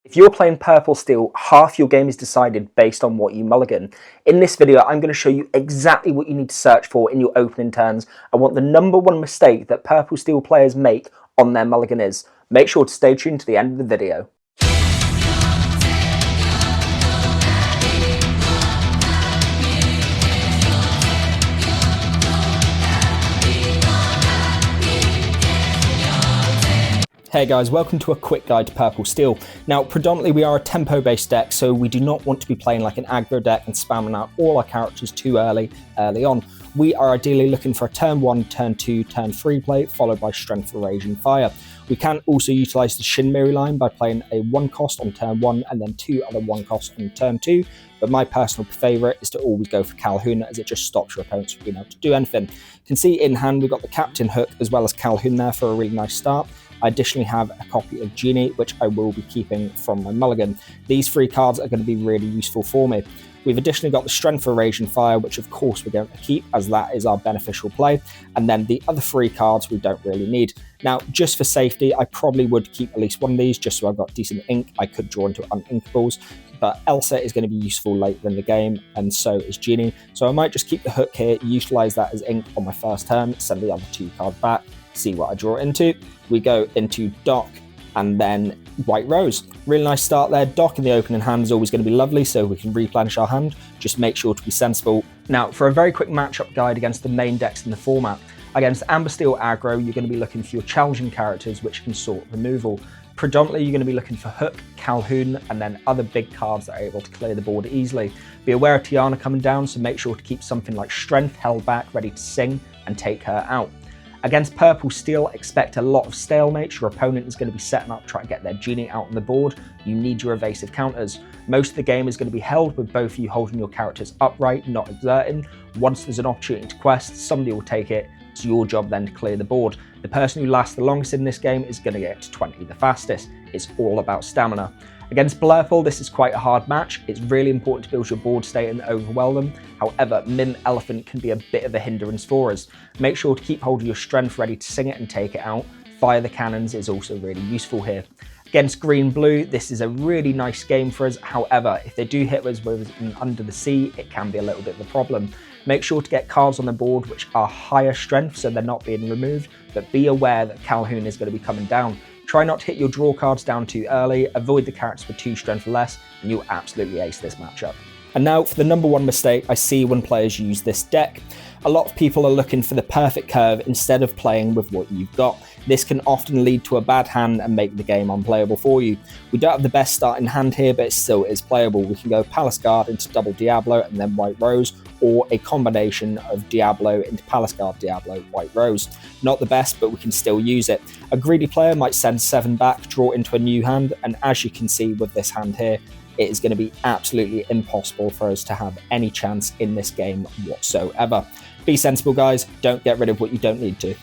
If you're playing Purple Steel, half your game is decided based on what you mulligan. In this video, I'm going to show you exactly what you need to search for in your opening turns and what the #1 mistake that Purple Steel players make on their mulligan is. Make sure to stay tuned to the end of the video. Hey guys, welcome to a quick guide to Purple Steel. Now, predominantly we are a tempo-based deck, so we do not want to be playing like an aggro deck and spamming out all our characters too early on. We are ideally looking for a turn 1, turn 2, turn 3 play, followed by Strength for Rage and Fire. We can also utilise the Shinmiri line by playing a 1 cost on turn 1 and then 2 other 1 costs on turn 2, but my personal favourite is to always go for Calhoun, as it just stops your opponents from being able to do anything. You can see in hand we've got the Captain Hook as well as Calhoun there for a really nice start. I additionally have a copy of Genie, which I will be keeping from my mulligan. These 3 cards are going to be really useful for me. We've additionally got the Strength for Rage and Fire, which of course we're going to keep, as that is our beneficial play. And then the other 3 cards we don't really need. Now, just for safety, I probably would keep at least one of these, just so I've got decent ink. I could draw into uninkables, but Elsa is going to be useful later in the game, and so is Genie. So I might just keep the Hook here, utilise that as ink on my first turn, send the other 2 cards back, see what I draw into. We go into Dock and then White Rose. Really nice start there. Dock in the opening hand is always going to be lovely, so we can replenish our hand. Just make sure to be sensible. Now, for a very quick matchup guide against the main decks in the format. Against Amber Steel aggro, you're going to be looking for your challenging characters, which can sort removal. Predominantly, you're going to be looking for Hook, Calhoun, and then other big cards that are able to clear the board easily. Be aware of Tiana coming down, so make sure to keep something like Strength held back, ready to sing and take her out. Against Purple Steel, expect a lot of stalemates. Your opponent is going to be setting up, trying to get their Genie out on the board. You need your evasive counters. Most of the game is going to be held with both of you holding your characters upright, not exerting. Once there's an opportunity to quest, somebody will take it. It's your job then to clear the board. The person who lasts the longest in this game is going to get to 20 the fastest. It's all about stamina. Against Blurple, this is quite a hard match. It's really important to build your board state and overwhelm them. However, Mim Elephant can be a bit of a hindrance for us. Make sure to keep hold of your Strength ready to sing it and take it out. Fire the Cannons is also really useful here. Against Green Blue, this is a really nice game for us. However, if they do hit us with an Under the Sea, it can be a little bit of a problem. Make sure to get cards on the board which are higher strength so they're not being removed, but be aware that Calhoun is going to be coming down. Try not to hit your draw cards down too early, avoid the characters with 2 strength or less, and you'll absolutely ace this matchup. And now for the #1 mistake I see when players use this deck. A lot of people are looking for the perfect curve instead of playing with what you've got. This can often lead to a bad hand and make the game unplayable for you. We don't have the best start in hand here, but it still is playable. We can go Palace Guard into double Diablo and then White Rose, or a combination of Diablo into Palace Guard, Diablo, White Rose. Not the best, but we can still use it. A greedy player might send 7 back, draw into a new hand, and as you can see with this hand here, it is going to be absolutely impossible for us to have any chance in this game whatsoever. Be sensible, guys. Don't get rid of what you don't need to.